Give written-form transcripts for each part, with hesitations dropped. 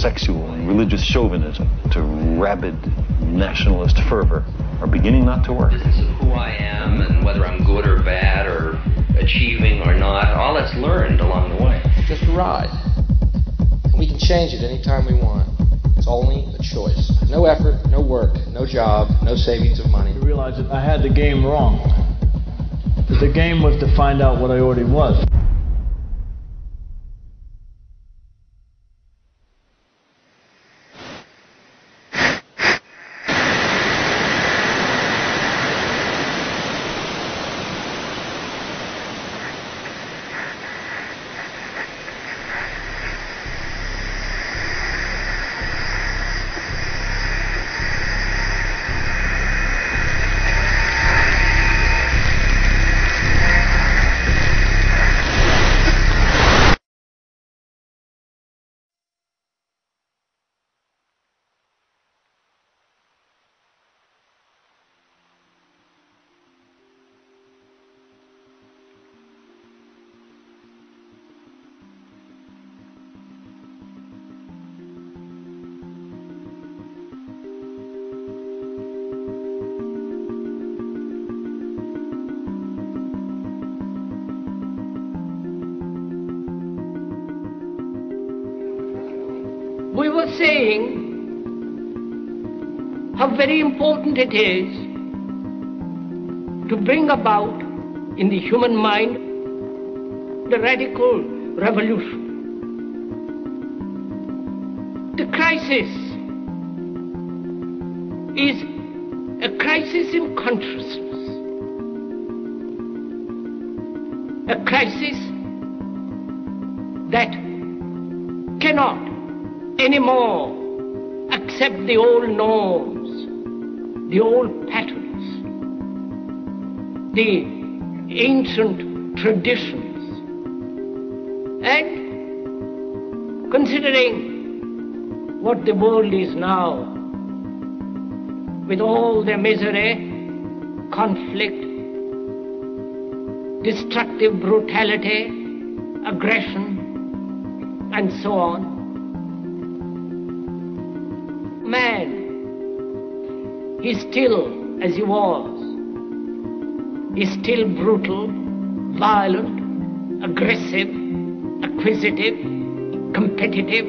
sexual and religious chauvinism to rabid nationalist fervor are beginning not to work. This is who I am and whether I'm good or bad or achieving or not, all that's learned along the way. It's just a ride. And we can change it anytime we want. It's only a choice. No effort, no work, no job, no savings of money. I realized that I had the game wrong. That the game was to find out what I already was. We were saying how very important it is to bring about in the human mind the radical revolution. The crisis is a crisis in consciousness, a crisis that cannot anymore accept the old norms, the old patterns, the ancient traditions. And considering what the world is now, with all their misery, conflict, destructive brutality, aggression, and so on, man is still as he was. He's still brutal, violent, aggressive, acquisitive, competitive,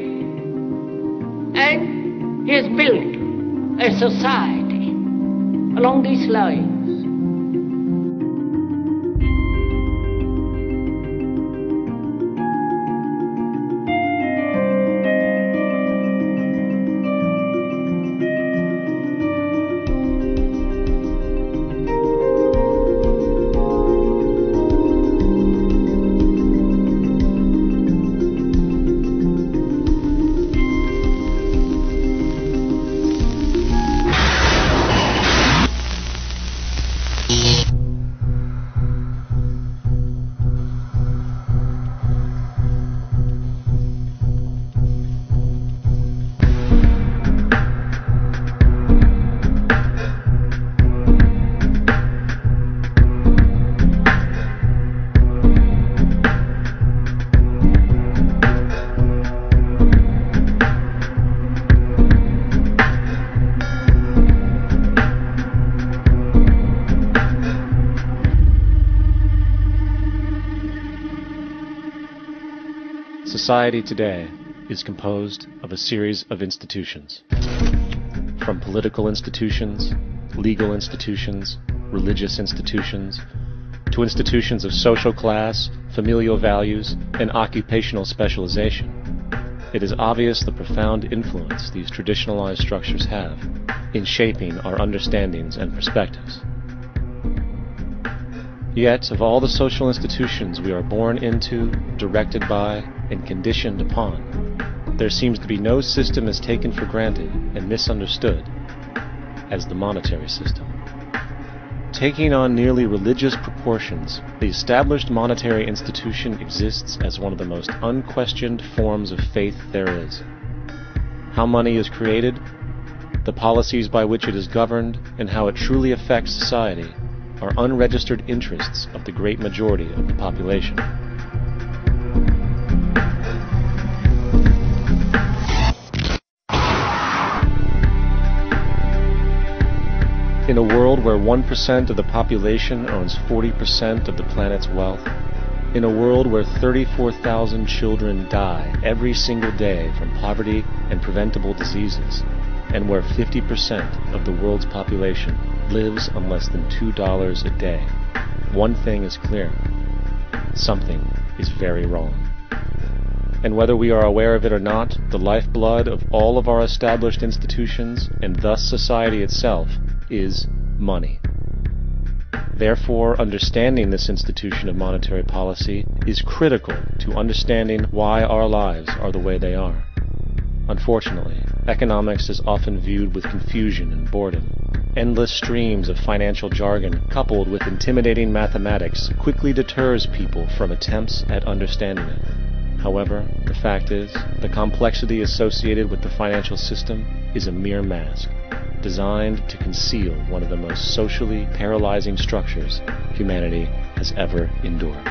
and he has built a society along these lines. Society today is composed of a series of institutions. From political institutions, legal institutions, religious institutions, to institutions of social class, familial values, and occupational specialization. It is obvious the profound influence these traditionalized structures have in shaping our understandings and perspectives. Yet, of all the social institutions we are born into, directed by, and conditioned upon, there seems to be no system as taken for granted and misunderstood as the monetary system. Taking on nearly religious proportions, the established monetary institution exists as one of the most unquestioned forms of faith there is. How money is created, the policies by which it is governed, and how it truly affects society are unregistered interests of the great majority of the population. In a world where 1% of the population owns 40% of the planet's wealth, in a world where 34,000 children die every single day from poverty and preventable diseases, and where 50% of the world's population lives on less than $2 a day, one thing is clear: something is very wrong. And whether we are aware of it or not, the lifeblood of all of our established institutions, and thus society itself, is money. Therefore, understanding this institution of monetary policy is critical to understanding why our lives are the way they are. Unfortunately, economics is often viewed with confusion and boredom. Endless streams of financial jargon coupled with intimidating mathematics quickly deters people from attempts at understanding it. However, the fact is, the complexity associated with the financial system is a mere mask, designed to conceal one of the most socially paralyzing structures humanity has ever endured.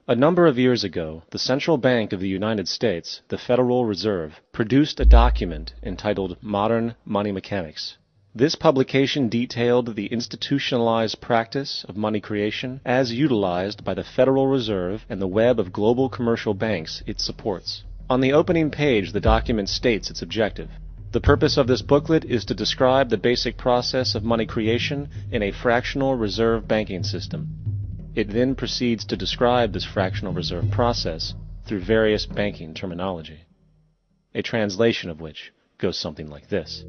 A number of years ago, the Central Bank of the United States, the Federal Reserve, produced a document entitled Modern Money Mechanics. This publication detailed the institutionalized practice of money creation as utilized by the Federal Reserve and the web of global commercial banks it supports. On the opening page, the document states its objective. The purpose of this booklet is to describe the basic process of money creation in a fractional reserve banking system. It then proceeds to describe this fractional reserve process through various banking terminology, a translation of which goes something like this.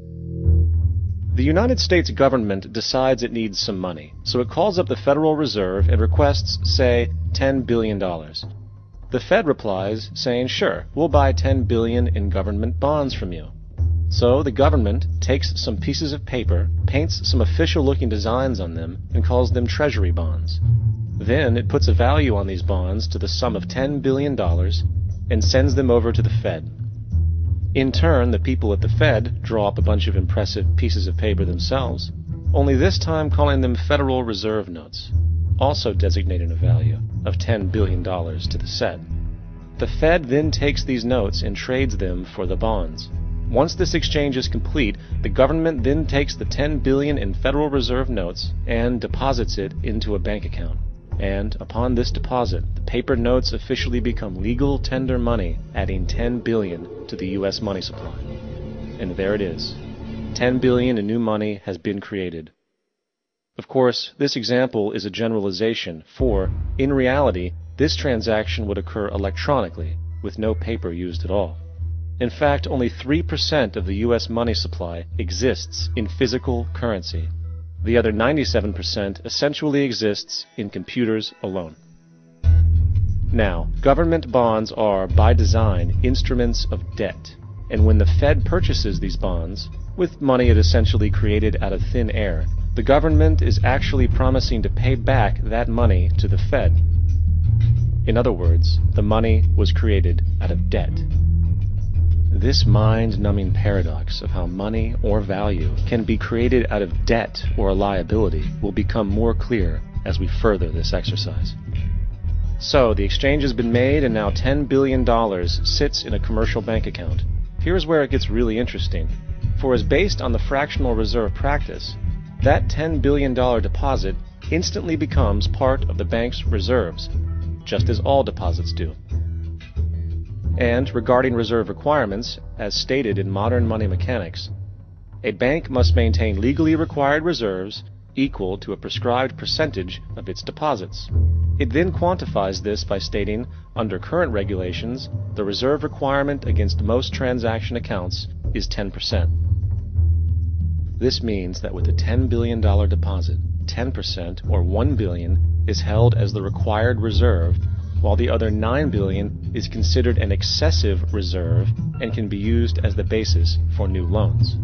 The United States government decides it needs some money, so it calls up the Federal Reserve and requests, say, $10 billion. The Fed replies, saying, sure, we'll buy $10 billion in government bonds from you. So the government takes some pieces of paper, paints some official-looking designs on them, and calls them treasury bonds. Then it puts a value on these bonds to the sum of $10 billion and sends them over to the Fed. In turn, the people at the Fed draw up a bunch of impressive pieces of paper themselves, only this time calling them Federal Reserve notes, also designating a value of $10 billion to the Fed. The Fed then takes these notes and trades them for the bonds. Once this exchange is complete, the government then takes the $10 billion in Federal Reserve notes and deposits it into a bank account. And upon this deposit, the paper notes officially become legal tender money, adding $10 billion to the U.S. money supply. And there it is. $10 billion in new money has been created. Of course, this example is a generalization, for, in reality, this transaction would occur electronically, with no paper used at all. In fact, only 3% of the U.S. money supply exists in physical currency. The other 97% essentially exists in computers alone. Now, government bonds are, by design, instruments of debt, and when the Fed purchases these bonds, with money it essentially created out of thin air, the government is actually promising to pay back that money to the Fed. In other words, the money was created out of debt. This mind-numbing paradox of how money or value can be created out of debt or a liability will become more clear as we further this exercise. So, the exchange has been made and now $10 billion sits in a commercial bank account. Here's where it gets really interesting. For as based on the fractional reserve practice, that $10 billion deposit instantly becomes part of the bank's reserves, just as all deposits do. And regarding reserve requirements, as stated in modern money mechanics, a bank must maintain legally required reserves equal to a prescribed percentage of its deposits. It then quantifies this by stating, under current regulations, the reserve requirement against most transaction accounts is 10%. This means that with a $10 billion deposit, 10% or $1 billion is held as the required reserve, while the other $9 billion is considered an excessive reserve and can be used as the basis for new loans.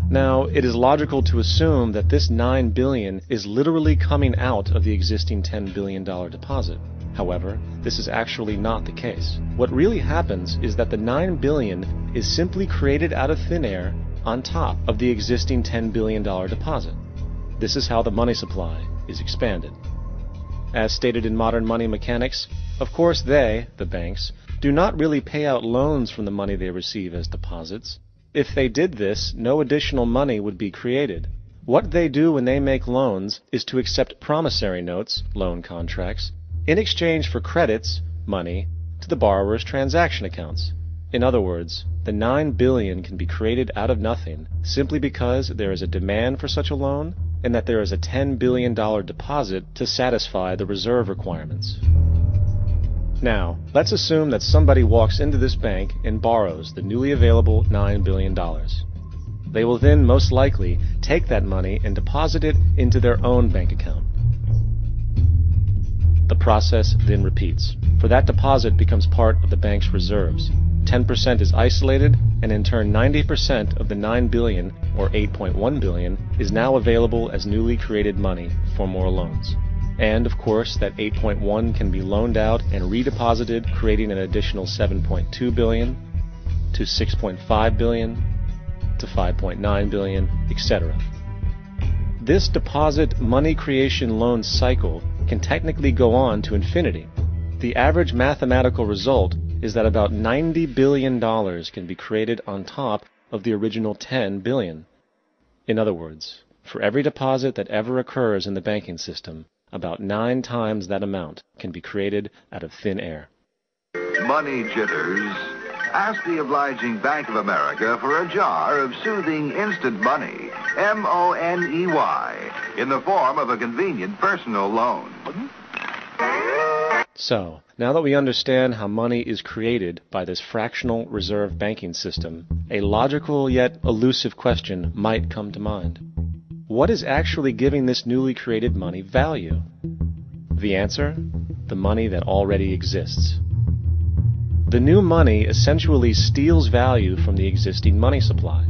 Now, it is logical to assume that this $9 billion is literally coming out of the existing $10 billion deposit. However, this is actually not the case. What really happens is that the $9 billion is simply created out of thin air on top of the existing $10 billion deposit. This is how the money supply is expanded. As stated in modern money mechanics, of course they, the banks, do not really pay out loans from the money they receive as deposits. If they did this, no additional money would be created. What they do when they make loans is to accept promissory notes, loan contracts, in exchange for credits, money, to the borrower's transaction accounts. In other words, the $9 billion can be created out of nothing simply because there is a demand for such a loan and that there is a $10 billion deposit to satisfy the reserve requirements. Now, let's assume that somebody walks into this bank and borrows the newly available $9 billion. They will then most likely take that money and deposit it into their own bank account. The process then repeats, for that deposit becomes part of the bank's reserves. 10% is isolated, and in turn 90% of the $9 billion, or $8.1 billion, is now available as newly created money for more loans. And, of course, that 8.1 can be loaned out and redeposited, creating an additional 7.2 billion, to 6.5 billion, to 5.9 billion, etc. This deposit money creation loan cycle can technically go on to infinity. The average mathematical result is that about $90 billion can be created on top of the original $10 billion. In other words, for every deposit that ever occurs in the banking system, about 9 times that amount can be created out of thin air. Money jitters. Ask the obliging Bank of America for a jar of soothing instant money, M-O-N-E-Y, in the form of a convenient personal loan. So, now that we understand how money is created by this fractional reserve banking system, a logical yet elusive question might come to mind. What is actually giving this newly created money value? The answer? The money that already exists. The new money essentially steals value from the existing money supply.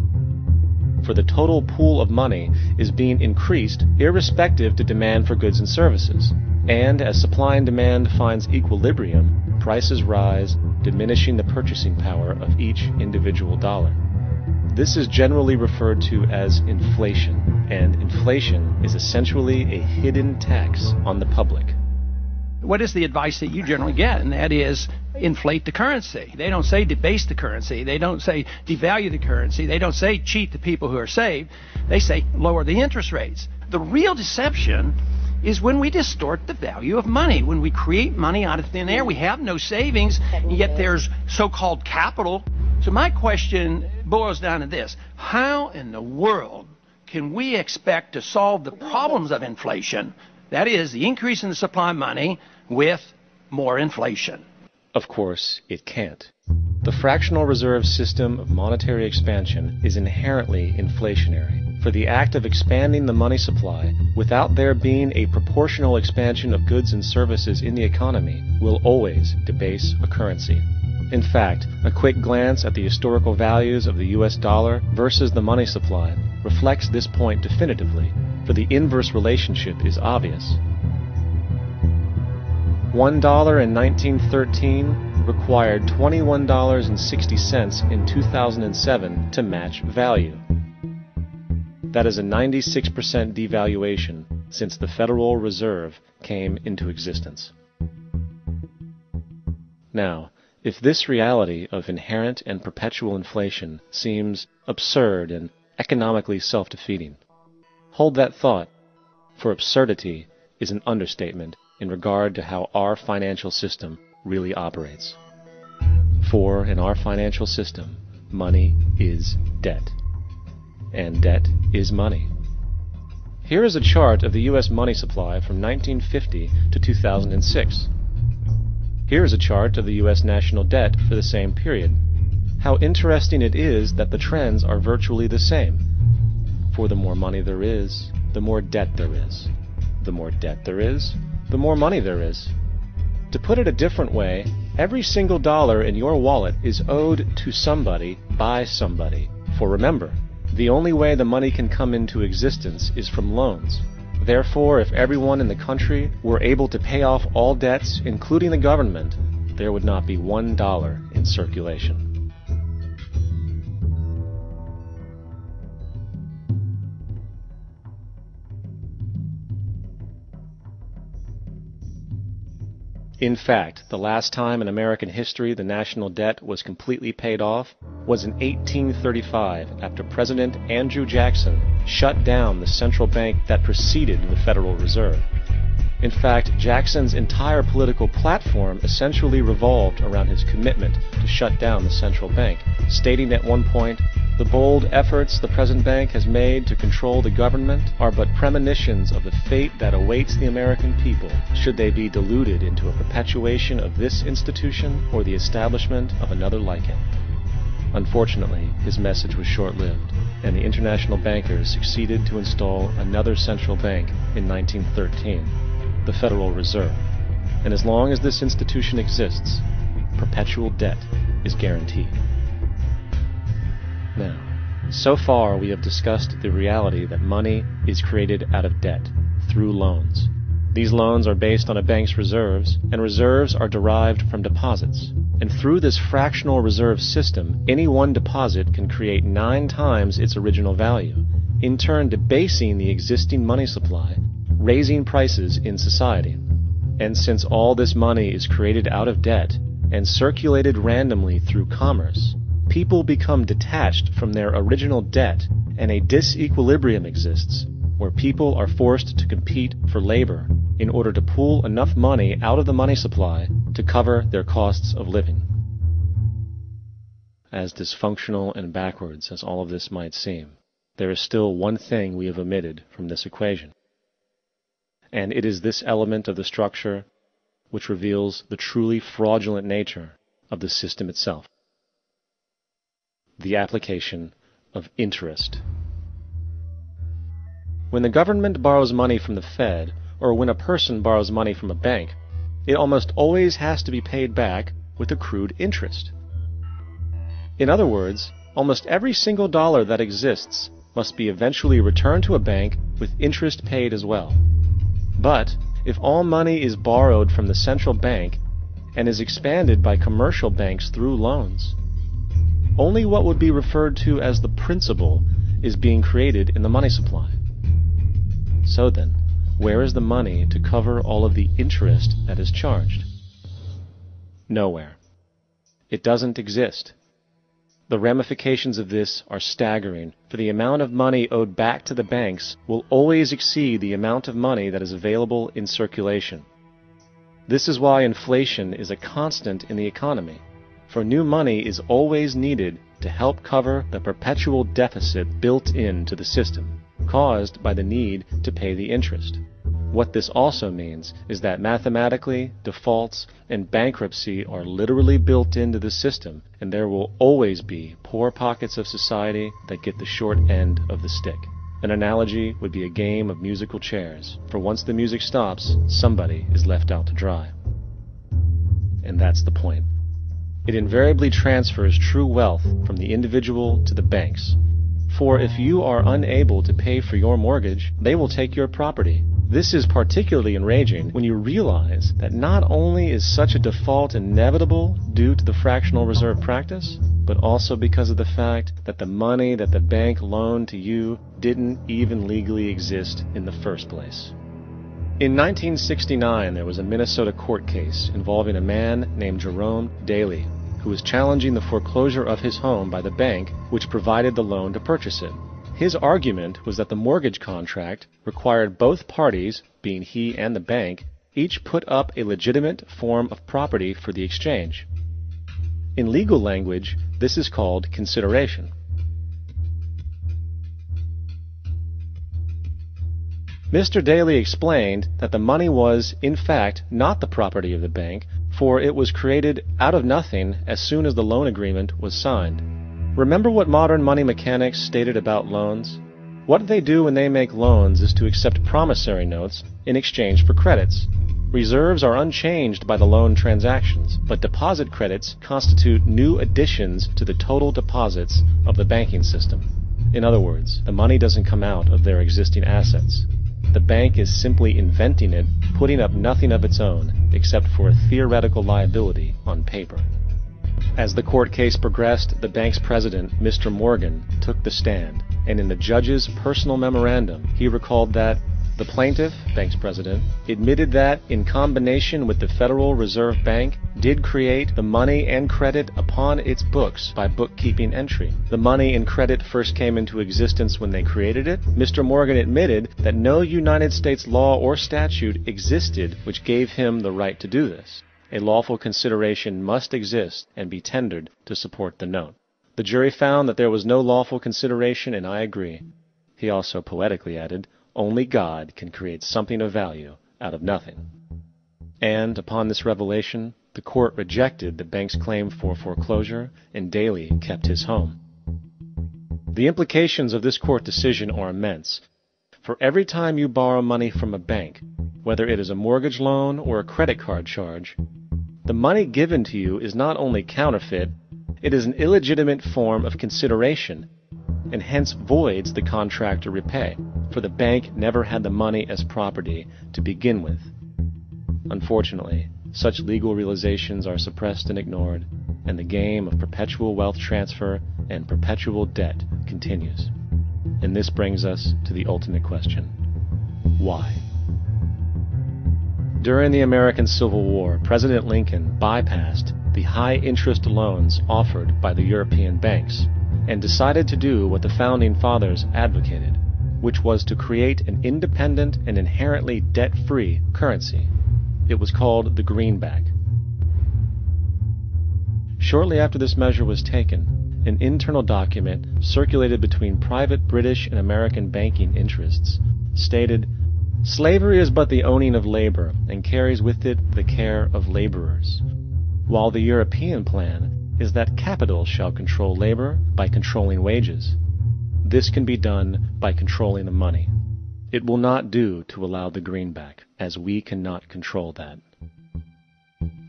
For the total pool of money is being increased irrespective to demand for goods and services. And as supply and demand finds equilibrium, prices rise, diminishing the purchasing power of each individual dollar. This is generally referred to as inflation, and inflation is essentially a hidden tax on the public. What is the advice that you generally get? And that is inflate the currency. They don't say debase the currency. They don't say devalue the currency. They don't say cheat the people who are saved. They say lower the interest rates. The real deception is when we distort the value of money. When we create money out of thin air, we have no savings, yet there's so-called capital. So my question boils down to this. How in the world can we expect to solve the problems of inflation, that is, the increase in the supply of money, with more inflation? Of course, it can't. The fractional reserve system of monetary expansion is inherently inflationary. For the act of expanding the money supply, without there being a proportional expansion of goods and services in the economy, will always debase a currency. In fact, a quick glance at the historical values of the US dollar versus the money supply reflects this point definitively, for the inverse relationship is obvious. $1 in 1913 required $21.60 in 2007 to match value. That is a 96% devaluation since the Federal Reserve came into existence. Now, if this reality of inherent and perpetual inflation seems absurd and economically self-defeating, hold that thought, for absurdity is an understatement in regard to how our financial system really operates. For in our financial system, money is debt. And debt is money. Here is a chart of the U.S. money supply from 1950 to 2006. Here is a chart of the U.S. national debt for the same period. How interesting it is that the trends are virtually the same. For the more money there is, the more debt there is. The more debt there is, the more money there is. To put it a different way, every single dollar in your wallet is owed to somebody by somebody. For remember, the only way the money can come into existence is from loans. Therefore, if everyone in the country were able to pay off all debts, including the government, there would not be $1 in circulation. In fact, the last time in American history the national debt was completely paid off was in 1835, after President Andrew Jackson shut down the central bank that preceded the Federal Reserve. In fact, Jackson's entire political platform essentially revolved around his commitment to shut down the central bank, stating at one point, "The bold efforts the present bank has made to control the government are but premonitions of the fate that awaits the American people, should they be deluded into a perpetuation of this institution or the establishment of another like it." Unfortunately, his message was short-lived, and the international bankers succeeded to install another central bank in 1913, the Federal Reserve. And as long as this institution exists, perpetual debt is guaranteed. Now, so far we have discussed the reality that money is created out of debt, through loans. These loans are based on a bank's reserves, and reserves are derived from deposits. And through this fractional reserve system, any one deposit can create 9 times its original value, in turn debasing the existing money supply, raising prices in society. And since all this money is created out of debt and circulated randomly through commerce, people become detached from their original debt, and a disequilibrium exists, where people are forced to compete for labor in order to pool enough money out of the money supply to cover their costs of living. As dysfunctional and backwards as all of this might seem, there is still one thing we have omitted from this equation. And it is this element of the structure which reveals the truly fraudulent nature of the system itself: the application of interest. When the government borrows money from the Fed, or when a person borrows money from a bank, it almost always has to be paid back with accrued interest. In other words, almost every single dollar that exists must be eventually returned to a bank with interest paid as well. But if all money is borrowed from the central bank and is expanded by commercial banks through loans, only what would be referred to as the principal is being created in the money supply. So then, where is the money to cover all of the interest that is charged? Nowhere. It doesn't exist. The ramifications of this are staggering, for the amount of money owed back to the banks will always exceed the amount of money that is available in circulation. This is why inflation is a constant in the economy, for new money is always needed to help cover the perpetual deficit built into the system, caused by the need to pay the interest. What this also means is that mathematically, defaults and bankruptcy are literally built into the system, and there will always be poor pockets of society that get the short end of the stick. An analogy would be a game of musical chairs, for once the music stops, somebody is left out to dry. And that's the point. It invariably transfers true wealth from the individual to the banks. For if you are unable to pay for your mortgage, they will take your property. This is particularly enraging when you realize that not only is such a default inevitable due to the fractional reserve practice, but also because of the fact that the money that the bank loaned to you didn't even legally exist in the first place. In 1969, there was a Minnesota court case involving a man named Jerome Daly, who was challenging the foreclosure of his home by the bank which provided the loan to purchase it. His argument was that the mortgage contract required both parties, being he and the bank, each put up a legitimate form of property for the exchange. In legal language, this is called consideration. Mr. Daly explained that the money was, in fact, not the property of the bank, for it was created out of nothing as soon as the loan agreement was signed. Remember what modern money mechanics stated about loans? What they do when they make loans is to accept promissory notes in exchange for credits. Reserves are unchanged by the loan transactions, but deposit credits constitute new additions to the total deposits of the banking system. In other words, the money doesn't come out of their existing assets. The bank is simply inventing it, putting up nothing of its own, except for a theoretical liability on paper. As the court case progressed, the bank's president, Mr. Morgan, took the stand, and in the judge's personal memorandum, he recalled that the plaintiff, bank's president, admitted that, in combination with the Federal Reserve Bank, did create the money and credit upon its books by bookkeeping entry. The money and credit first came into existence when they created it. Mr. Morgan admitted that no United States law or statute existed which gave him the right to do this. A lawful consideration must exist and be tendered to support the note. The jury found that there was no lawful consideration, and I agree. He also poetically added, only God can create something of value out of nothing. And upon this revelation, the court rejected the bank's claim for foreclosure, and Daly kept his home. The implications of this court decision are immense. For every time you borrow money from a bank, whether it is a mortgage loan or a credit card charge, the money given to you is not only counterfeit, it is an illegitimate form of consideration, and hence voids the contract to repay, for the bank never had the money as property to begin with. Unfortunately, such legal realizations are suppressed and ignored, and the game of perpetual wealth transfer and perpetual debt continues. And this brings us to the ultimate question: why? During the American Civil War, President Lincoln bypassed the high-interest loans offered by the European banks and decided to do what the Founding Fathers advocated, which was to create an independent and inherently debt-free currency. It was called the greenback. Shortly after this measure was taken, an internal document circulated between private British and American banking interests stated, "Slavery is but the owning of labor, and carries with it the care of laborers, while the European plan is that capital shall control labor by controlling wages. This can be done by controlling the money. It will not do to allow the greenback, as we cannot control that."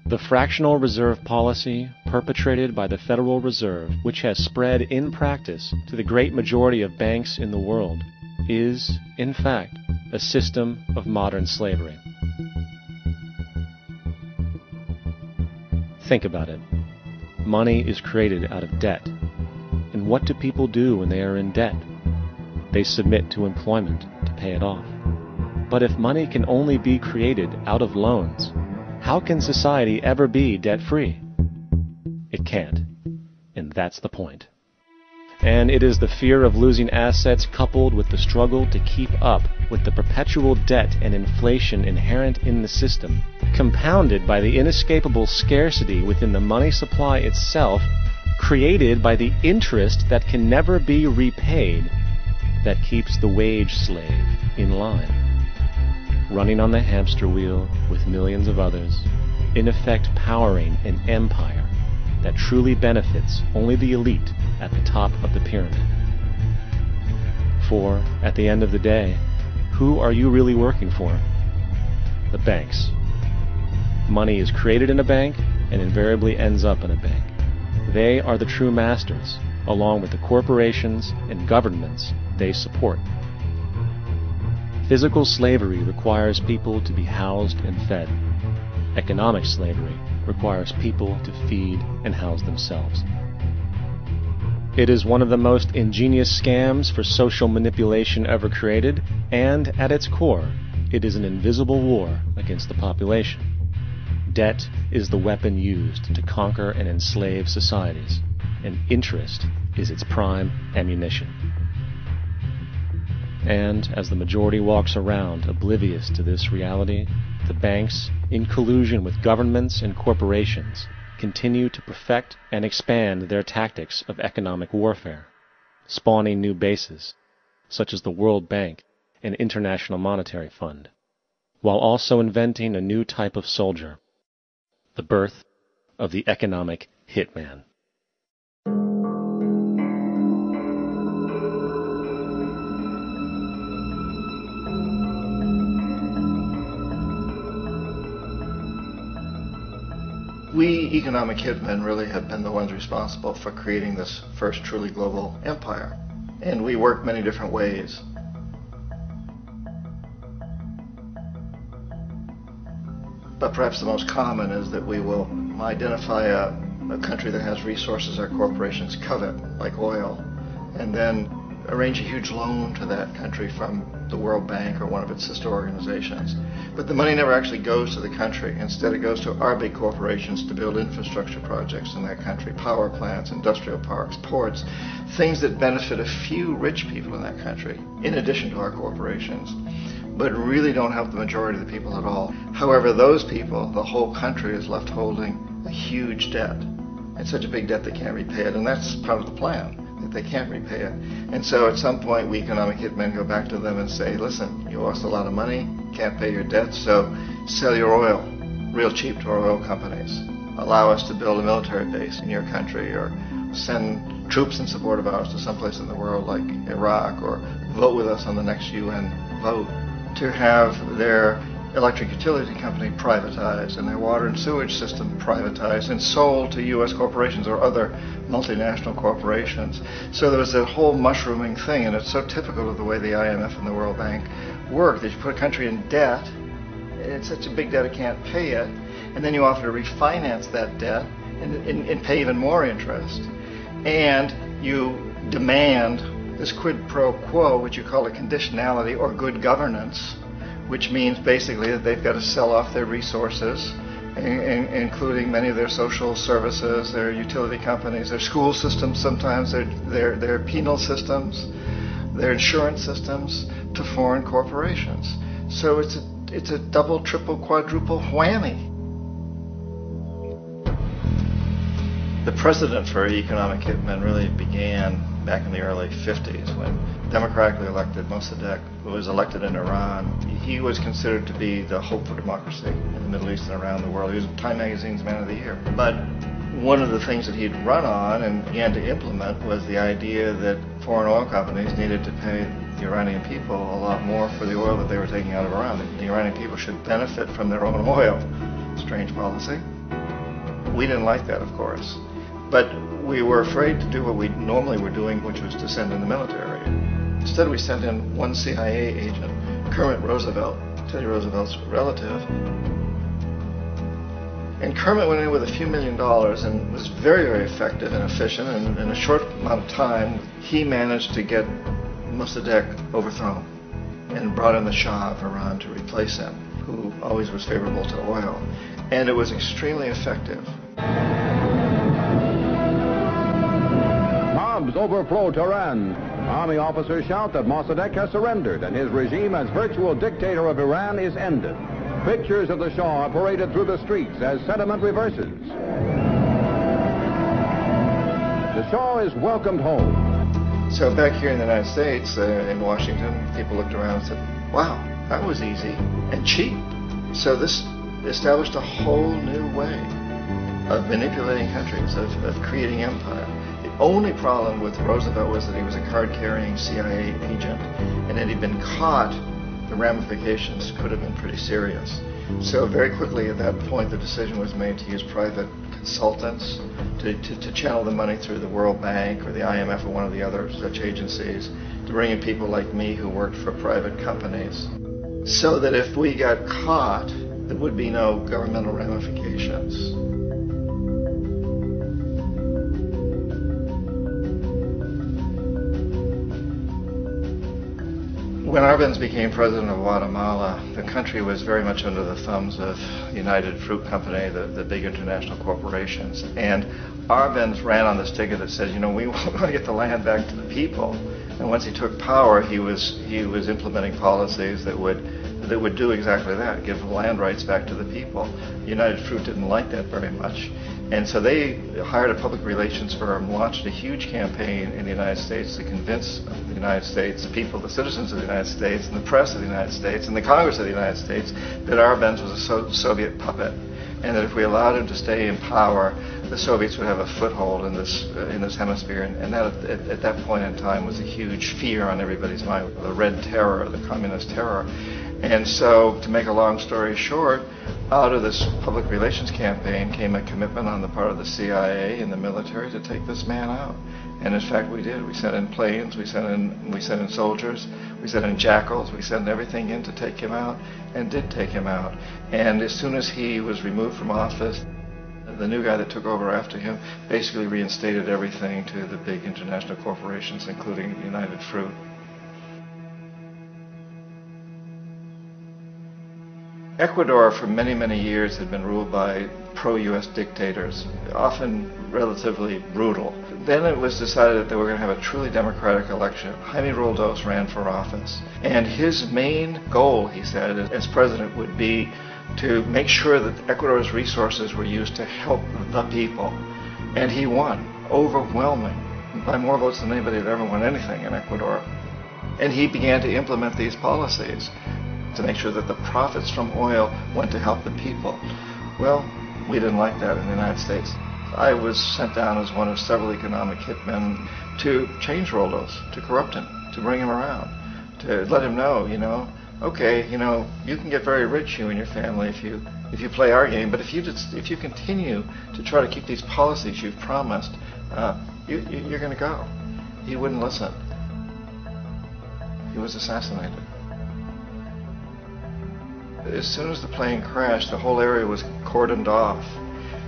The fractional reserve policy perpetrated by the Federal Reserve, which has spread in practice to the great majority of banks in the world, is, in fact, a system of modern slavery. Think about it. Money is created out of debt. And what do people do when they are in debt? They submit to employment to pay it off. But if money can only be created out of loans, how can society ever be debt-free? It can't. And that's the point. And it is the fear of losing assets coupled with the struggle to keep up with the perpetual debt and inflation inherent in the system, compounded by the inescapable scarcity within the money supply itself, created by the interest that can never be repaid, that keeps the wage slave in line, running on the hamster wheel with millions of others, in effect powering an empire that truly benefits only the elite at the top of the pyramid. For, at the end of the day, who are you really working for? The banks. Money is created in a bank and invariably ends up in a bank. They are the true masters, along with the corporations and governments they support. Physical slavery requires people to be housed and fed. Economic slavery requires people to feed and house themselves. It is one of the most ingenious scams for social manipulation ever created, and at its core, it is an invisible war against the population. Debt is the weapon used to conquer and enslave societies, and interest is its prime ammunition. And as the majority walks around oblivious to this reality, the banks, in collusion with governments and corporations, continue to perfect and expand their tactics of economic warfare, spawning new bases, such as the World Bank and International Monetary Fund, while also inventing a new type of soldier, the birth of the economic hitman. We economic hitmen really have been the ones responsible for creating this first truly global empire. And we work many different ways. But perhaps the most common is that we will identify a country that has resources our corporations covet, like oil, and then arrange a huge loan to that country from the World Bank or one of its sister organizations. But the money never actually goes to the country. Instead, it goes to our big corporations to build infrastructure projects in that country, power plants, industrial parks, ports, things that benefit a few rich people in that country, in addition to our corporations, but really don't help the majority of the people at all. However, those people, the whole country is left holding a huge debt. It's such a big debt they can't repay it, and that's part of the plan, that they can't repay it. And so at some point, we economic hitmen go back to them and say, listen, you owe us a lot of money, can't pay your debt, so sell your oil real cheap to our oil companies. Allow us to build a military base in your country, or send troops in support of ours to someplace in the world like Iraq, or vote with us on the next UN vote, to have their electric utility company privatized and their water and sewage system privatized and sold to U.S. corporations or other multinational corporations. So there was that whole mushrooming thing, and it's so typical of the way the IMF and the World Bank work, that you put a country in debt, it's such a big debt it can't pay it, and then you offer to refinance that debt and pay even more interest. And you demand this quid pro quo, which you call a conditionality or good governance, which means basically that they've got to sell off their resources, including many of their social services, their utility companies, their school systems sometimes, their penal systems, their insurance systems, to foreign corporations. So it's a double, triple, quadruple whammy. The precedent for economic hitmen really began back in the early 50s when democratically elected Mossadegh, who was elected in Iran, he was considered to be the hope for democracy in the Middle East and around the world. He was Time Magazine's Man of the Year. But one of the things that he'd run on and began to implement was the idea that foreign oil companies needed to pay the Iranian people a lot more for the oil that they were taking out of Iran. The Iranian people should benefit from their own oil. Strange policy. We didn't like that, of course. But we were afraid to do what we normally were doing, which was to send in the military. Instead, we sent in one CIA agent, Kermit Roosevelt, Teddy Roosevelt's relative. And Kermit went in with a few $1 million and was very, very effective and efficient. And in a short amount of time, he managed to get Mossadegh overthrown and brought in the Shah of Iran to replace him, who always was favorable to oil. And it was extremely effective. Mobs overflow Tehran. Army officers shout that Mossadegh has surrendered and his regime as virtual dictator of Iran is ended. Pictures of the Shah are paraded through the streets as sentiment reverses. The Shah is welcomed home. So back here in the United States, in Washington, people looked around and said, wow, that was easy and cheap. So this established a whole new way of manipulating countries, of creating empire. The only problem with Roosevelt was that he was a card-carrying CIA agent, and had he been caught, the ramifications could have been pretty serious. So very quickly at that point, the decision was made to use private consultants to channel the money through the World Bank or the IMF or one of the other such agencies, to bring in people like me who worked for private companies, so that if we got caught, there would be no governmental ramifications. When Arbenz became president of Guatemala, the country was very much under the thumbs of United Fruit Company, the big international corporations. And Arbenz ran on this ticket that said, you know, we want to get the land back to the people. And once he took power, he was implementing policies that would do exactly that, give land rights back to the people. United Fruit didn't like that very much. And so they hired a public relations firm, launched a huge campaign in the United States to convince the United States, the people, the citizens of the United States, and the press of the United States, and the Congress of the United States, that Arbenz was a Soviet puppet, and that if we allowed him to stay in power, the Soviets would have a foothold in this hemisphere. And that, at that point in time, was a huge fear on everybody's mind, the Red Terror, the Communist Terror. And so, to make a long story short, Out of this public relations campaign came a commitment on the part of the CIA and the military to take this man out. And in fact, we did. We sent in planes, we sent in soldiers, we sent in jackals, we sent everything in to take him out, and did take him out. And as soon as he was removed from office, the new guy that took over after him basically reinstated everything to the big international corporations, including United Fruit. Ecuador for many, many years had been ruled by pro-U.S. dictators, often relatively brutal. Then it was decided that they were going to have a truly democratic election. Jaime Roldos ran for office, and his main goal, he said, as president would be to make sure that Ecuador's resources were used to help the people. And he won, overwhelming, by more votes than anybody had ever won anything in Ecuador. And he began to implement these policies to make sure that the profits from oil went to help the people. Well, we didn't like that in the United States. I was sent down as one of several economic hitmen to change Roldos, to corrupt him, to bring him around, to let him know, okay, you can get very rich, you and your family, if you play our game, but if you continue to try to keep these policies you've promised, you're going to go. He wouldn't listen. He was assassinated. As soon as the plane crashed, the whole area was cordoned off.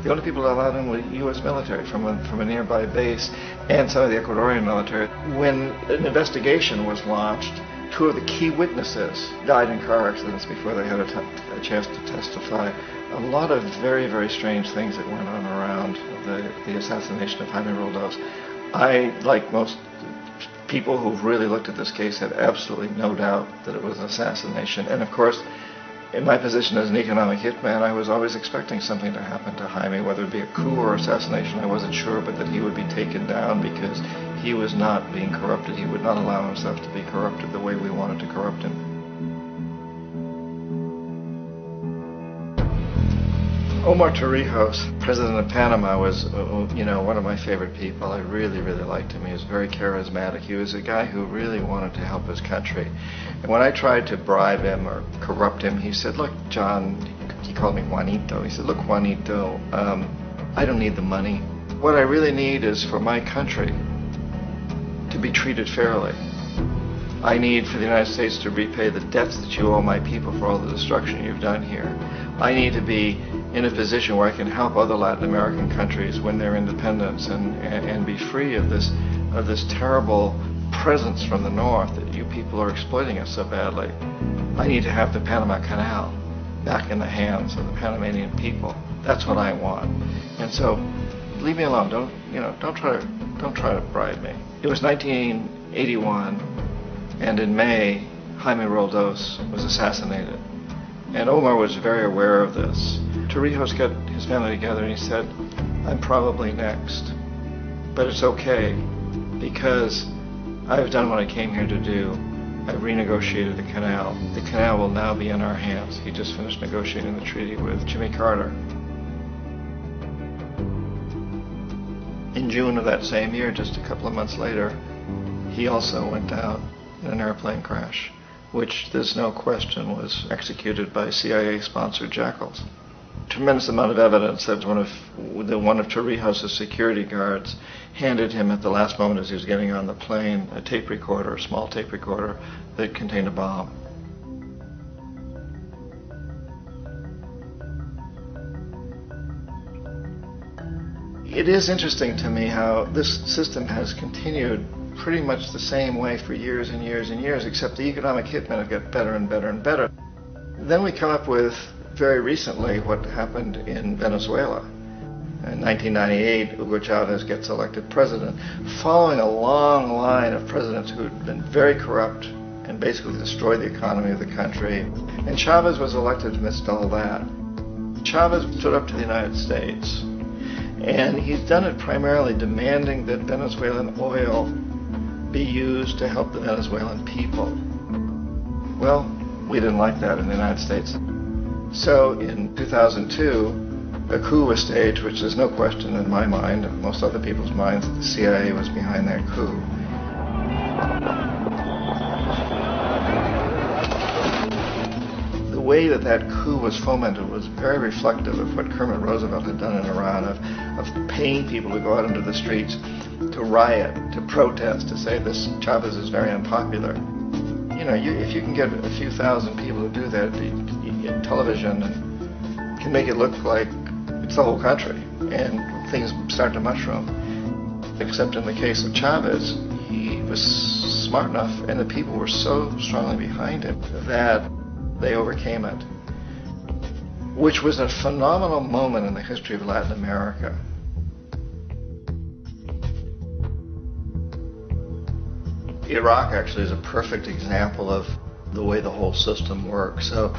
The only people allowed in were U.S. military from a nearby base and some of the Ecuadorian military. When an investigation was launched, two of the key witnesses died in car accidents before they had a chance to testify. A lot of very, very strange things that went on around the assassination of Jaime Roldos. I, like most people who've really looked at this case, had absolutely no doubt that it was an assassination. And of course, in my position as an economic hitman, I was always expecting something to happen to Jaime, whether it be a coup or assassination, I wasn't sure, but that he would be taken down because he was not being corrupted. He would not allow himself to be corrupted the way we wanted to corrupt him. Omar Torrijos, president of Panama, was, one of my favorite people. I really, really liked him. He was very charismatic. He was a guy who really wanted to help his country. And when I tried to bribe him or corrupt him, he said, look, John, he called me Juanito. He said, look, Juanito, I don't need the money. What I really need is for my country to be treated fairly. I need for the United States to repay the debts that you owe my people for all the destruction you've done here. I need to be in a position where I can help other Latin American countries win their independence and be free of this terrible presence from the north that you people are exploiting us so badly. I need to have the Panama Canal back in the hands of the Panamanian people. That's what I want. And so, leave me alone. Don't try to bribe me. It was 1981, and in May, Jaime Roldos was assassinated. And Omar was very aware of this. Torrijos got his family together and he said, I'm probably next, but it's okay because I've done what I came here to do. I've renegotiated the canal. The canal will now be in our hands. He just finished negotiating the treaty with Jimmy Carter. In June of that same year, just a couple of months later, he also went down in an airplane crash, which there's no question was executed by CIA-sponsored jackals. Tremendous amount of evidence that one of Torrijos' security guards handed him at the last moment as he was getting on the plane a tape recorder, a small tape recorder that contained a bomb. It is interesting to me how this system has continued pretty much the same way for years and years and years, except the economic hitmen have got better and better and better. Then we come up with, very recently, what happened in Venezuela. In 1998, Hugo Chavez gets elected president, following a long line of presidents who had been very corrupt and basically destroyed the economy of the country. And Chavez was elected amidst all that. Chavez stood up to the United States, and he's done it primarily demanding that Venezuelan oil be used to help the Venezuelan people. Well, we didn't like that in the United States. So in 2002, a coup was staged, which there's no question in my mind, and most other people's minds, that the CIA was behind that coup. The the way that that coup was fomented was very reflective of what Kermit Roosevelt had done in Iran, of paying people to go out into the streets, to riot, to protest, to say this Chavez is very unpopular. You know, if you can get a few thousand people to do that in television, and can make it look like it's the whole country, and things start to mushroom. Except in the case of Chavez, he was smart enough, and the people were so strongly behind him that they overcame it, which was a phenomenal moment in the history of Latin America. Iraq actually is a perfect example of the way the whole system works. So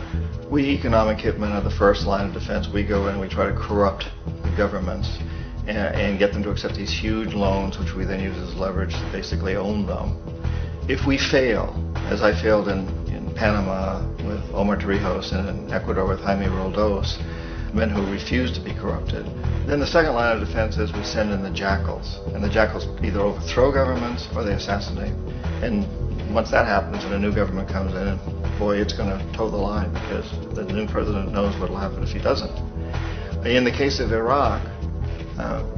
we economic hitmen are the first line of defense. We go in and we try to corrupt the governments and get them to accept these huge loans, which we then use as leverage to basically own them. If we fail, as I failed in Panama with Omar Torrijos and in Ecuador with Jaime Roldos, men who refuse to be corrupted, then the second line of defense is we send in the jackals. And the jackals either overthrow governments or they assassinate. And once that happens and a new government comes in, boy, it's going to toe the line, because the new president knows what will happen if he doesn't. In the case of Iraq,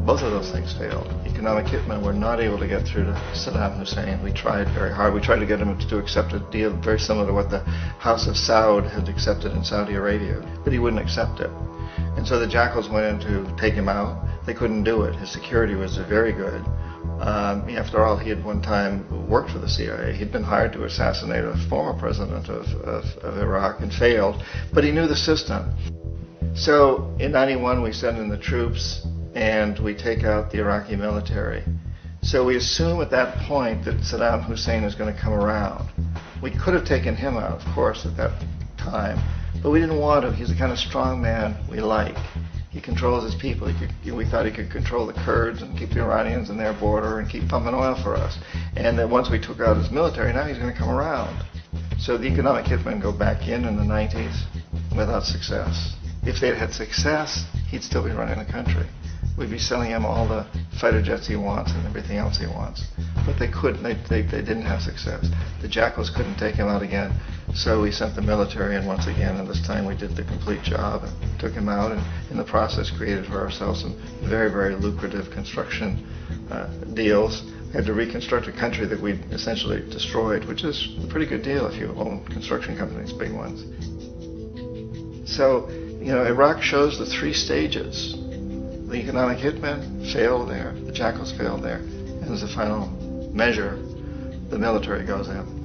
both of those things failed. Economic hitmen were not able to get through to Saddam Hussein. We tried very hard. We tried to get him to accept a deal very similar to what the House of Saud had accepted in Saudi Arabia, but he wouldn't accept it. And so the jackals went in to take him out. They couldn't do it. His security was very good. After all, he had one time worked for the CIA. He'd been hired to assassinate a former president of Iraq and failed, but he knew the system. So in '91, we send in the troops and we take out the Iraqi military. So we assume at that point that Saddam Hussein is going to come around. We could have taken him out, of course, at that time, but we didn't want him. He's the kind of strong man we like. He controls his people. We thought he could control the Kurds and keep the Iranians in their border and keep pumping oil for us. And that once we took out his military, now he's going to come around. So the economic hitmen go back in the 90s without success. If they'd had success, he'd still be running the country. We'd be selling him all the fighter jets he wants and everything else he wants. But they couldn't. They didn't have success. The jackals couldn't take him out again. So we sent the military in once again, and this time we did the complete job and took him out, and in the process created for ourselves some very, very lucrative construction deals. We had to reconstruct a country that we'd essentially destroyed, which is a pretty good deal if you own construction companies, big ones. So, Iraq shows the three stages. The economic hitmen failed there, the jackals failed there, and as a final measure, the military goes in.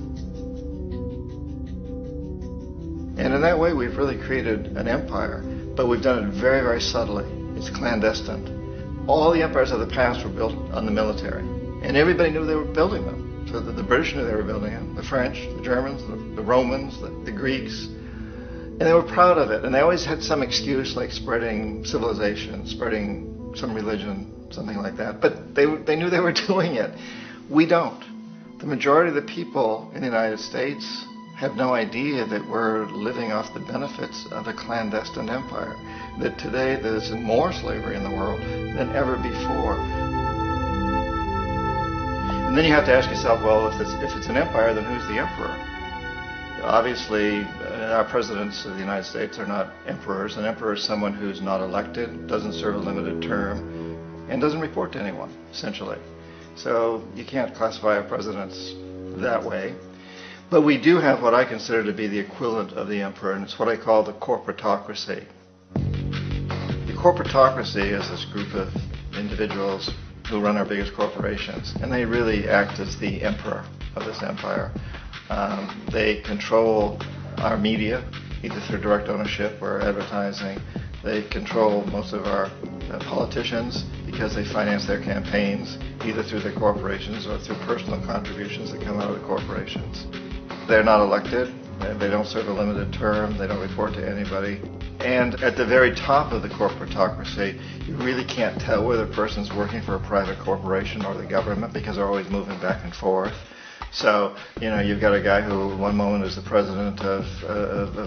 And in that way, we've really created an empire, but we've done it very, very subtly. It's clandestine. All the empires of the past were built on the military, and everybody knew they were building them. So the British knew they were building them, the French, the Germans, the Romans, the Greeks, and they were proud of it. And they always had some excuse, like spreading civilization, spreading some religion, something like that. But they knew they were doing it. We don't. The majority of the people in the United States have no idea that we're living off the benefits of a clandestine empire, that today there's more slavery in the world than ever before. And then you have to ask yourself, well, if it's an empire, then who's the emperor? Obviously, our presidents of the United States are not emperors. An emperor is someone who's not elected, doesn't serve a limited term, and doesn't report to anyone, essentially. So you can't classify our presidents that way. But we do have what I consider to be the equivalent of the emperor, and it's what I call the corporatocracy. The corporatocracy is this group of individuals who run our biggest corporations, and they really act as the emperor of this empire. They control our media, either through direct ownership or advertising. They control most of our politicians because they finance their campaigns, either through their corporations or through personal contributions that come out of the corporations. They're not elected, they don't serve a limited term, they don't report to anybody. And at the very top of the corporatocracy, you really can't tell whether a person's working for a private corporation or the government because they're always moving back and forth. So, you've got a guy who one moment is the president of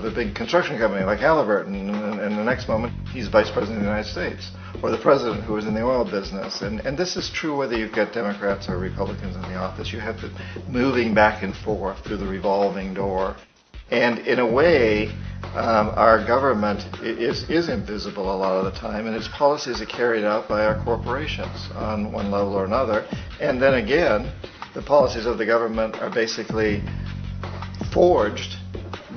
a big construction company like Halliburton, and the next moment he's vice president of the United States, or the president who is in the oil business. And this is true whether you've got Democrats or Republicans in the office. You have to moving back and forth through the revolving door. And in a way, our government is invisible a lot of the time, and its policies are carried out by our corporations on one level or another. And then again, the policies of the government are basically forged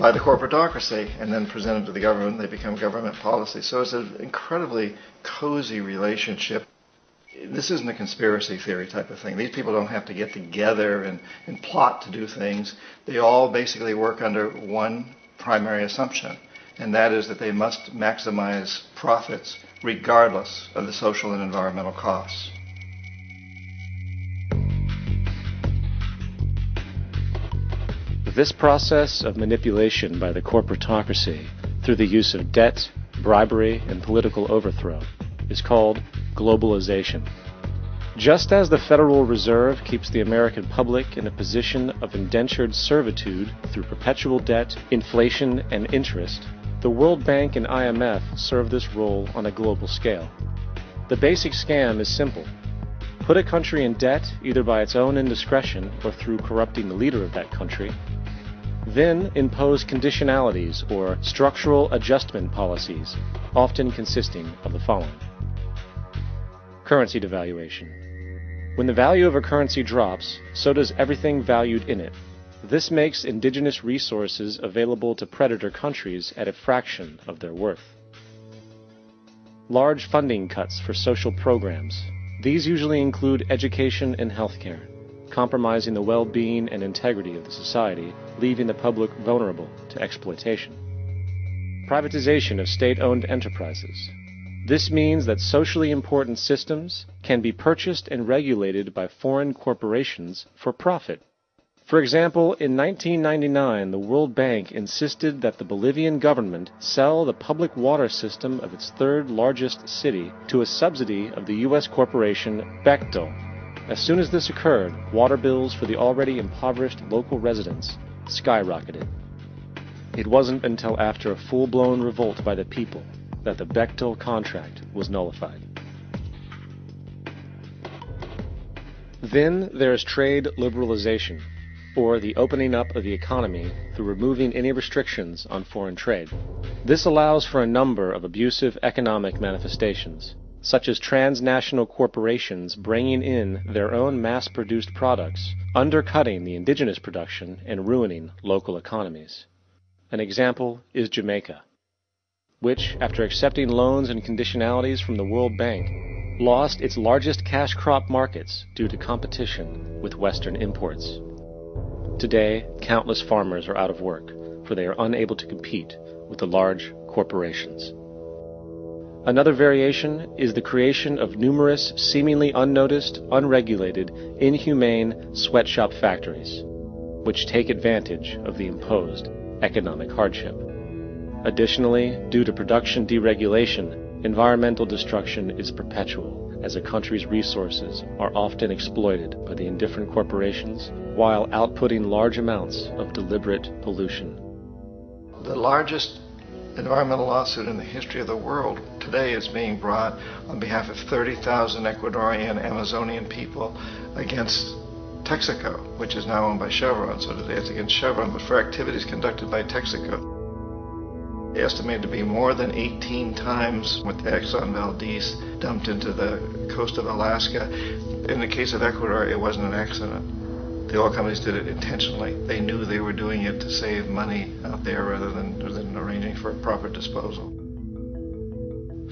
by the corporatocracy and then presented to the government. They become government policy. So it's an incredibly cozy relationship. This isn't a conspiracy theory type of thing. These people don't have to get together and plot to do things. They all basically work under one primary assumption, and that is that they must maximize profits regardless of the social and environmental costs. This process of manipulation by the corporatocracy through the use of debt, bribery, and political overthrow is called globalization. Just as the Federal Reserve keeps the American public in a position of indentured servitude through perpetual debt, inflation, and interest, the World Bank and IMF serve this role on a global scale. The basic scam is simple. Put a country in debt either by its own indiscretion or through corrupting the leader of that country, then impose conditionalities or structural adjustment policies, often consisting of the following. Currency devaluation. When the value of a currency drops, so does everything valued in it. This makes indigenous resources available to predator countries at a fraction of their worth. Large funding cuts for social programs. These usually include education and healthcare, compromising the well-being and integrity of the society, leaving the public vulnerable to exploitation. Privatization of state-owned enterprises. This means that socially important systems can be purchased and regulated by foreign corporations for profit. For example, in 1999, the World Bank insisted that the Bolivian government sell the public water system of its third largest city to a subsidy of the U.S. corporation Bechtel. As soon as this occurred, water bills for the already impoverished local residents skyrocketed. It wasn't until after a full-blown revolt by the people that the Bechtel contract was nullified. Then there is trade liberalization, or the opening up of the economy through removing any restrictions on foreign trade. This allows for a number of abusive economic manifestations, such as transnational corporations bringing in their own mass-produced products, undercutting the indigenous production and ruining local economies. An example is Jamaica, which, after accepting loans and conditionalities from the World Bank, lost its largest cash crop markets due to competition with Western imports. Today, countless farmers are out of work, for they are unable to compete with the large corporations. Another variation is the creation of numerous, seemingly unnoticed, unregulated, inhumane sweatshop factories, which take advantage of the imposed economic hardship. Additionally, due to production deregulation, environmental destruction is perpetual, as a country's resources are often exploited by the indifferent corporations while outputting large amounts of deliberate pollution. The largest environmental lawsuit in the history of the world today is being brought on behalf of 30,000 Ecuadorian Amazonian people against Texaco, which is now owned by Chevron. So today it's against Chevron, but for activities conducted by Texaco. Estimated to be more than 18 times what the Exxon Valdez dumped into the coast of Alaska. In the case of Ecuador, it wasn't an accident. The oil companies did it intentionally. They knew they were doing it to save money out there rather than arranging for a proper disposal.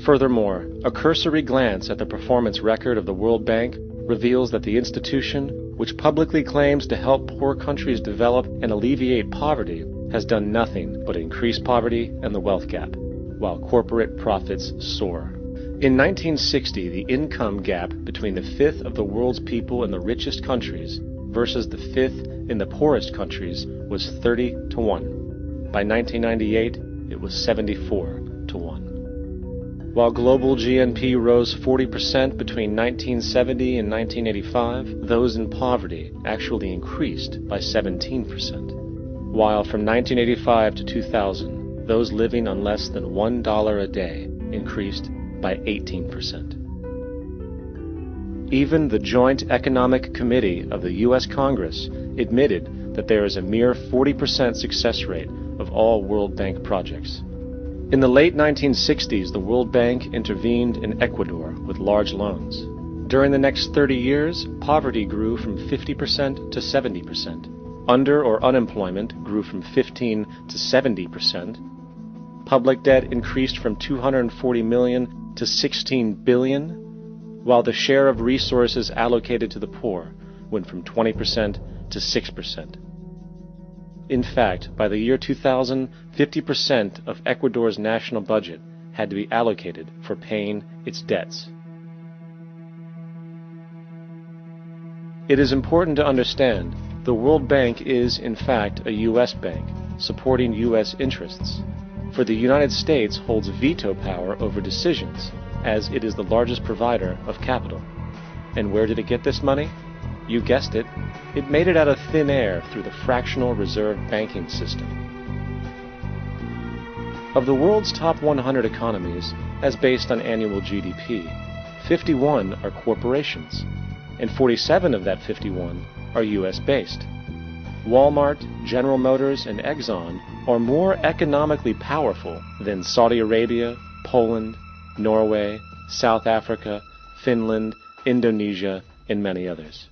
Furthermore, a cursory glance at the performance record of the World Bank reveals that the institution, which publicly claims to help poor countries develop and alleviate poverty, has done nothing but increase poverty and the wealth gap, while corporate profits soar. In 1960, the income gap between the fifth of the world's people in the richest countries versus the fifth in the poorest countries was 30-1. By 1998, it was 74-1. While global GNP rose 40% between 1970 and 1985, those in poverty actually increased by 17%. While from 1985 to 2000, those living on less than $1 a day increased by 18%. Even the Joint Economic Committee of the U.S. Congress admitted that there is a mere 40% success rate of all World Bank projects. In the late 1960s, the World Bank intervened in Ecuador with large loans. During the next 30 years, poverty grew from 50% to 70%. Under or unemployment grew from 15 to 70%. Public debt increased from 240 million to 16 billion, while the share of resources allocated to the poor went from 20% to 6%. In fact, by the year 2000, 50% of Ecuador's national budget had to be allocated for paying its debts. It is important to understand the World Bank is, in fact, a U.S. bank, supporting U.S. interests. For the United States holds veto power over decisions, as it is the largest provider of capital. And where did it get this money? You guessed it, it made it out of thin air through the fractional reserve banking system. Of the world's top 100 economies, as based on annual GDP, 51 are corporations, and 47 of that 51 are U.S.-based. Walmart, General Motors, and Exxon are more economically powerful than Saudi Arabia, Poland, Norway, South Africa, Finland, Indonesia, and many others.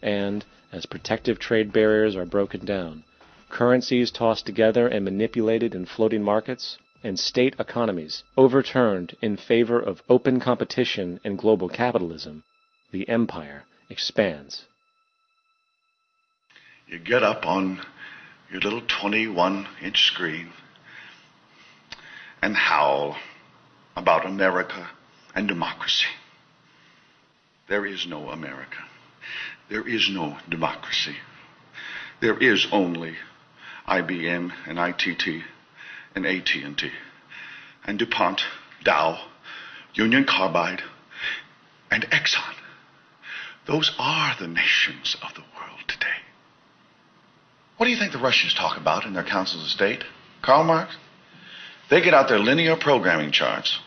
And as protective trade barriers are broken down, currencies tossed together and manipulated in floating markets, and state economies overturned in favor of open competition and global capitalism, the empire expands. You get up on your little 21-inch screen and howl about America and democracy. There is no America. There is no democracy. There is only IBM and ITT and AT&T and DuPont, Dow, Union Carbide, and Exxon. Those are the nations of the world today. What do you think the Russians talk about in their councils of state? Karl Marx? They get out their linear programming charts,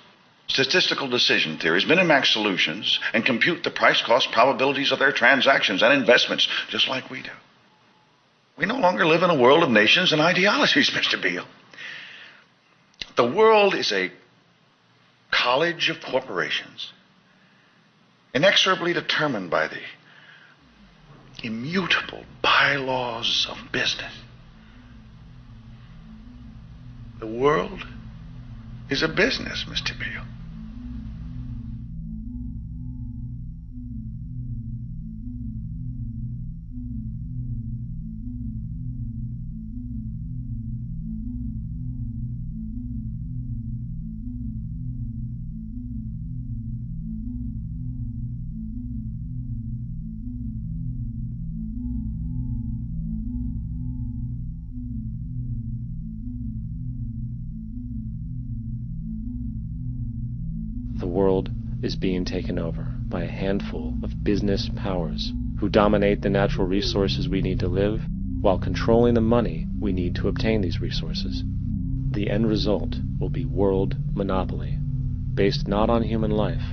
statistical decision theories, Minimax solutions, and compute the price-cost probabilities of their transactions and investments, just like we do. We no longer live in a world of nations and ideologies, Mr. Beale. The world is a college of corporations, inexorably determined by the immutable bylaws of business. The world is a business, Mr. Beale. The world is being taken over by a handful of business powers who dominate the natural resources we need to live while controlling the money we need to obtain these resources. The end result will be world monopoly, based not on human life,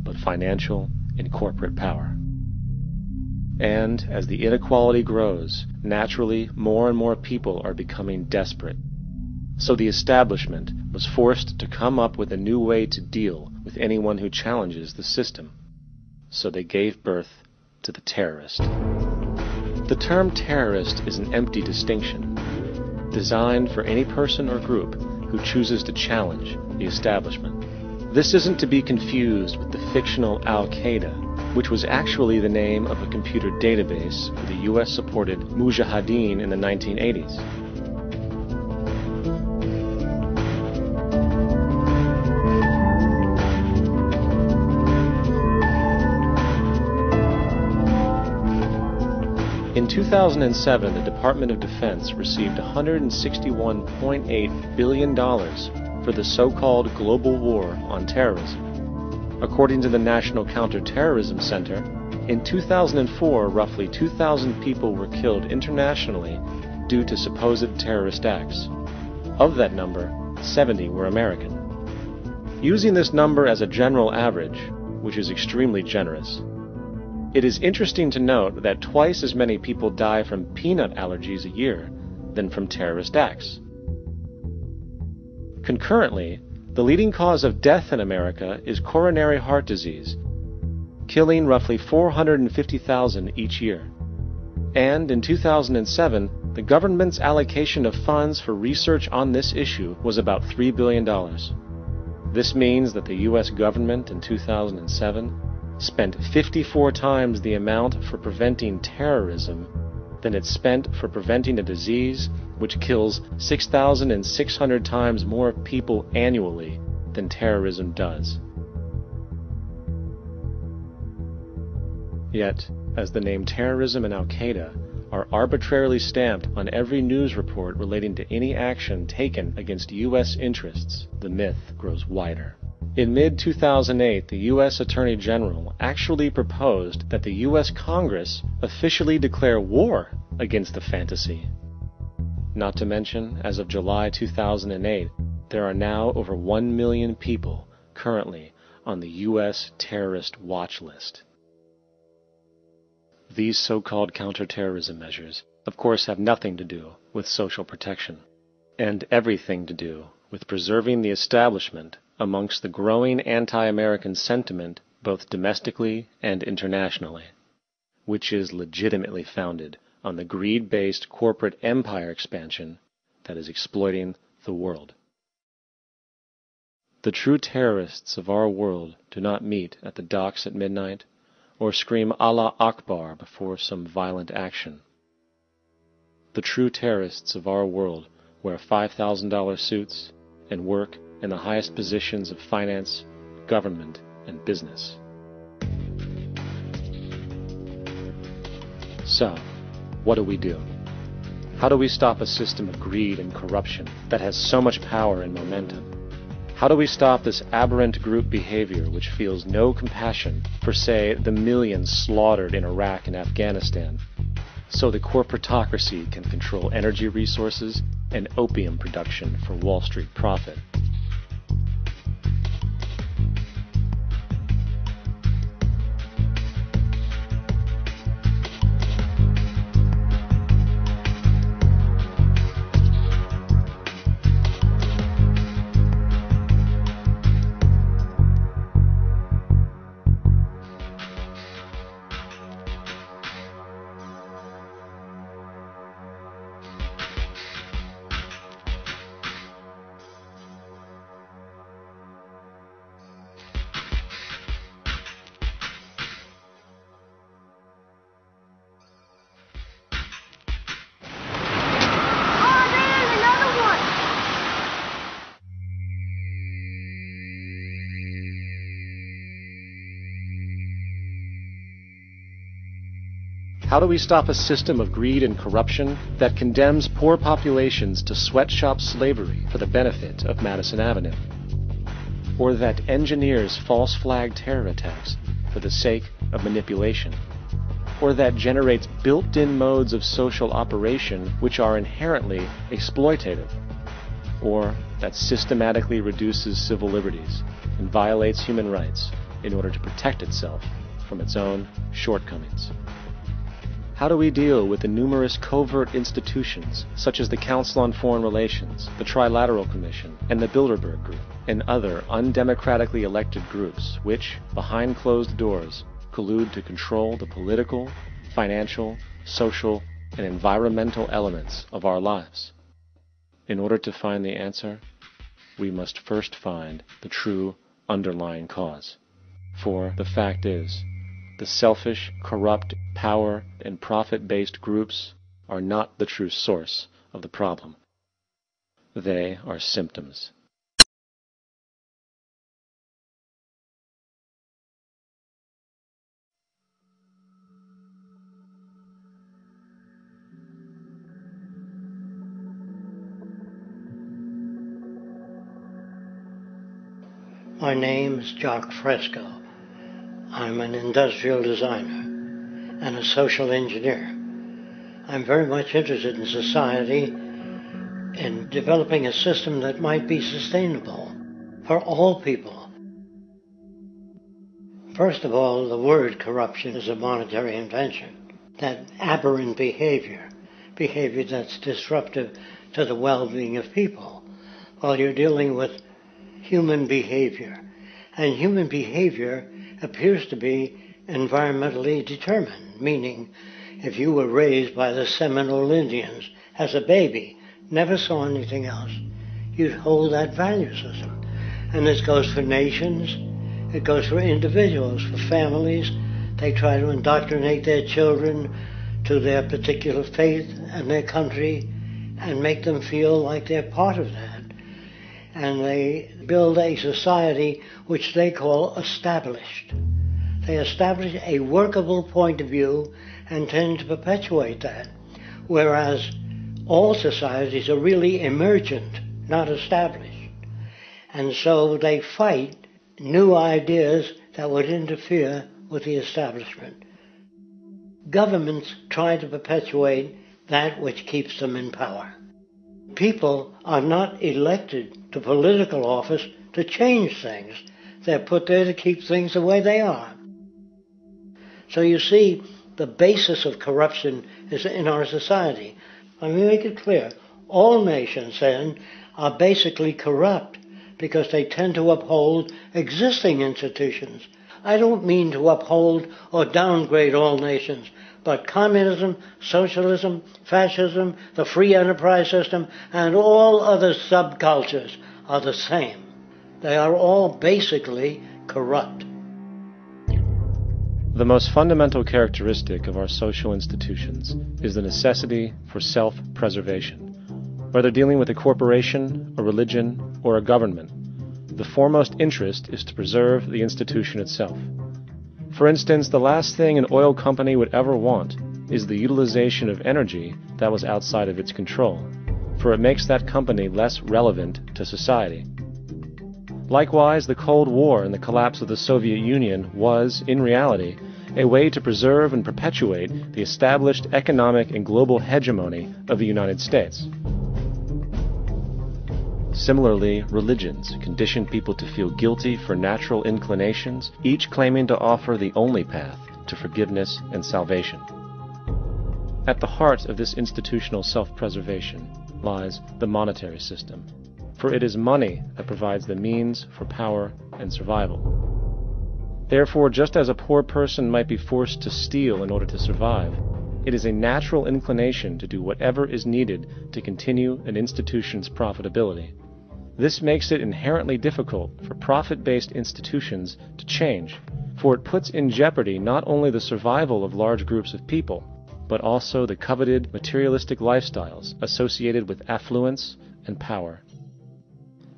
but financial and corporate power. And as the inequality grows, naturally more and more people are becoming desperate. So the establishment was forced to come up with a new way to deal with anyone who challenges the system. So they gave birth to the terrorist. The term terrorist is an empty distinction, designed for any person or group who chooses to challenge the establishment. This isn't to be confused with the fictional Al-Qaeda, which was actually the name of a computer database for the US-supported Mujahideen in the 1980s. In 2007, the Department of Defense received $161.8 billion for the so-called global war on terrorism. According to the National Counterterrorism Center, in 2004, roughly 2,000 people were killed internationally due to supposed terrorist acts. Of that number, 70 were American. Using this number as a general average, which is extremely generous, it is interesting to note that twice as many people die from peanut allergies a year than from terrorist acts. Concurrently, the leading cause of death in America is coronary heart disease, killing roughly 450,000 each year. And in 2007, the government's allocation of funds for research on this issue was about $3 billion. This means that the U.S. government in 2007 spent 54 times the amount for preventing terrorism than it spent for preventing a disease which kills 6,600 times more people annually than terrorism does. Yet, as the name terrorism and Al-Qaeda are arbitrarily stamped on every news report relating to any action taken against U.S. interests, the myth grows wider. In mid-2008, the U.S. Attorney General actually proposed that the U.S. Congress officially declare war against the fantasy. Not to mention, as of July 2008, there are now over 1 million people currently on the U.S. terrorist watch list. These so-called counterterrorism measures, of course, have nothing to do with social protection, and everything to do with preserving the establishment amongst the growing anti-American sentiment both domestically and internationally, which is legitimately founded on the greed-based corporate empire expansion that is exploiting the world. The true terrorists of our world do not meet at the docks at midnight or scream Allah Akbar before some violent action. The true terrorists of our world wear $5,000 suits and work in the highest positions of finance, government, and business. So, what do? How do we stop a system of greed and corruption that has so much power and momentum? How do we stop this aberrant group behavior which feels no compassion for, say, the millions slaughtered in Iraq and Afghanistan, so the corporatocracy can control energy resources and opium production for Wall Street profit? How do we stop a system of greed and corruption that condemns poor populations to sweatshop slavery for the benefit of Madison Avenue? Or that engineers false flag terror attacks for the sake of manipulation? Or that generates built-in modes of social operation which are inherently exploitative? Or that systematically reduces civil liberties and violates human rights in order to protect itself from its own shortcomings? How do we deal with the numerous covert institutions, such as the Council on Foreign Relations, the Trilateral Commission, and the Bilderberg Group, and other undemocratically elected groups which, behind closed doors, collude to control the political, financial, social, and environmental elements of our lives? In order to find the answer, we must first find the true underlying cause. For the fact is, the selfish, corrupt, power, and profit-based groups are not the true source of the problem. They are symptoms. My name is Jock Fresco. I'm an industrial designer and a social engineer. I'm very much interested in society and developing a system that might be sustainable for all people. First of all, the word corruption is a monetary invention. That aberrant behavior that's disruptive to the well-being of people, Well, you're dealing with human behavior. And human behavior appears to be environmentally determined, meaning if you were raised by the Seminole Indians as a baby, never saw anything else, you'd hold that value system. And this goes for nations, it goes for individuals, for families. They try to indoctrinate their children to their particular faith and their country and make them feel like they're part of that. And they build a society which they call established. They establish a workable point of view and tend to perpetuate that, whereas all societies are really emergent, not established. And so they fight new ideas that would interfere with the establishment. Governments try to perpetuate that which keeps them in power. People are not elected to political office to change things. They're put there to keep things the way they are. So you see, the basis of corruption is in our society. Let me make it clear. All nations, then, are basically corrupt because they tend to uphold existing institutions. I don't mean to uphold or downgrade all nations, but communism, socialism, fascism, the free enterprise system, and all other subcultures are the same. They are all basically corrupt. The most fundamental characteristic of our social institutions is the necessity for self-preservation. Whether dealing with a corporation, a religion, or a government, the foremost interest is to preserve the institution itself. For instance, the last thing an oil company would ever want is the utilization of energy that was outside of its control, for it makes that company less relevant to society. Likewise, the Cold War and the collapse of the Soviet Union was, in reality, a way to preserve and perpetuate the established economic and global hegemony of the United States. Similarly, religions condition people to feel guilty for natural inclinations, each claiming to offer the only path to forgiveness and salvation. At the heart of this institutional self-preservation lies the monetary system, for it is money that provides the means for power and survival. Therefore, just as a poor person might be forced to steal in order to survive, it is a natural inclination to do whatever is needed to continue an institution's profitability. This makes it inherently difficult for profit-based institutions to change, for it puts in jeopardy not only the survival of large groups of people, but also the coveted materialistic lifestyles associated with affluence and power.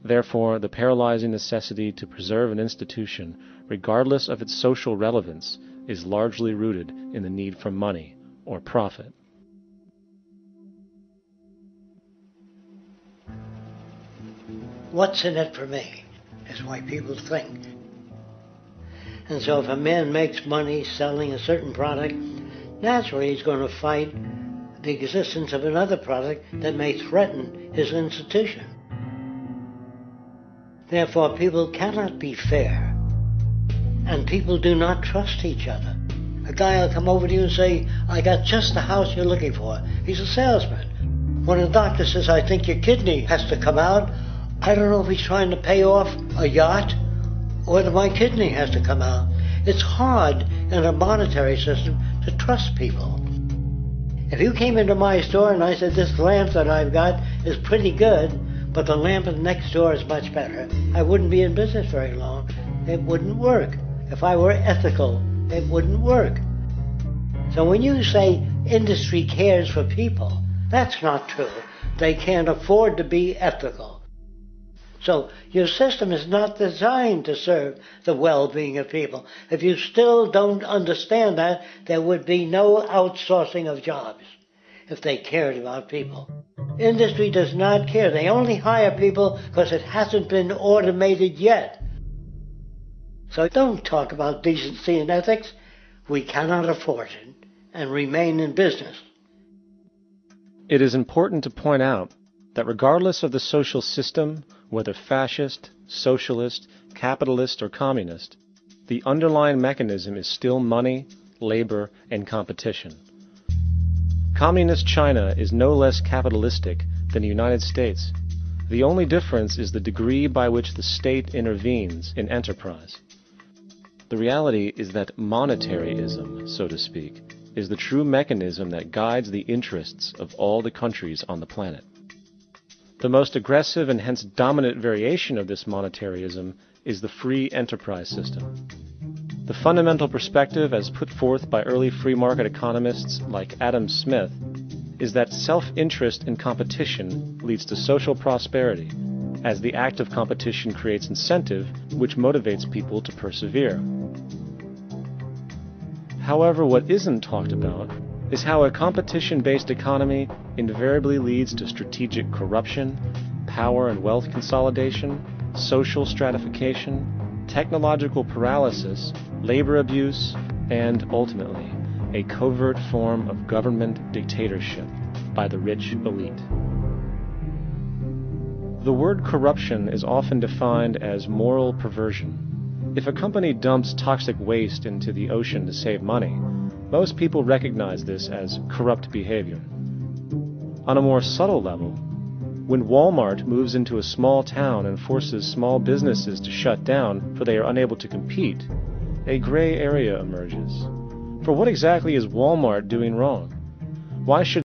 Therefore, the paralyzing necessity to preserve an institution, regardless of its social relevance, is largely rooted in the need for money or profit. What's in it for me is why people think. And so if a man makes money selling a certain product, naturally he's going to fight the existence of another product that may threaten his institution. Therefore, people cannot be fair, and people do not trust each other. A guy will come over to you and say, I got just the house you're looking for. He's a salesman. When a doctor says, I think your kidney has to come out, I don't know if he's trying to pay off a yacht or whether my kidney has to come out. It's hard in a monetary system to trust people. If you came into my store and I said, this lamp that I've got is pretty good, but the lamp next door is much better, I wouldn't be in business very long. It wouldn't work. If I were ethical, it wouldn't work. So when you say industry cares for people, that's not true. They can't afford to be ethical. So your system is not designed to serve the well-being of people. If you still don't understand that, there would be no outsourcing of jobs if they cared about people. Industry does not care. They only hire people because it hasn't been automated yet. So don't talk about decency and ethics. We cannot afford it and remain in business. It is important to point out that regardless of the social system, whether fascist, socialist, capitalist, or communist, the underlying mechanism is still money, labor, and competition. Communist China is no less capitalistic than the United States, The only difference is the degree by which the state intervenes in enterprise. The reality is that monetaryism, so to speak, is the true mechanism that guides the interests of all the countries on the planet. The most aggressive and hence dominant variation of this monetaryism is the free enterprise system. The fundamental perspective, as put forth by early free market economists like Adam Smith, is that self-interest in competition leads to social prosperity, as the act of competition creates incentive which motivates people to persevere. However, what isn't talked about is how a competition-based economy invariably leads to strategic corruption, power and wealth consolidation, social stratification, technological paralysis, labor abuse, and, ultimately, a covert form of government dictatorship by the rich elite. The word corruption is often defined as moral perversion. If a company dumps toxic waste into the ocean to save money, most people recognize this as corrupt behavior. On a more subtle level, when Walmart moves into a small town and forces small businesses to shut down for they are unable to compete, a gray area emerges. For what exactly is Walmart doing wrong? Why should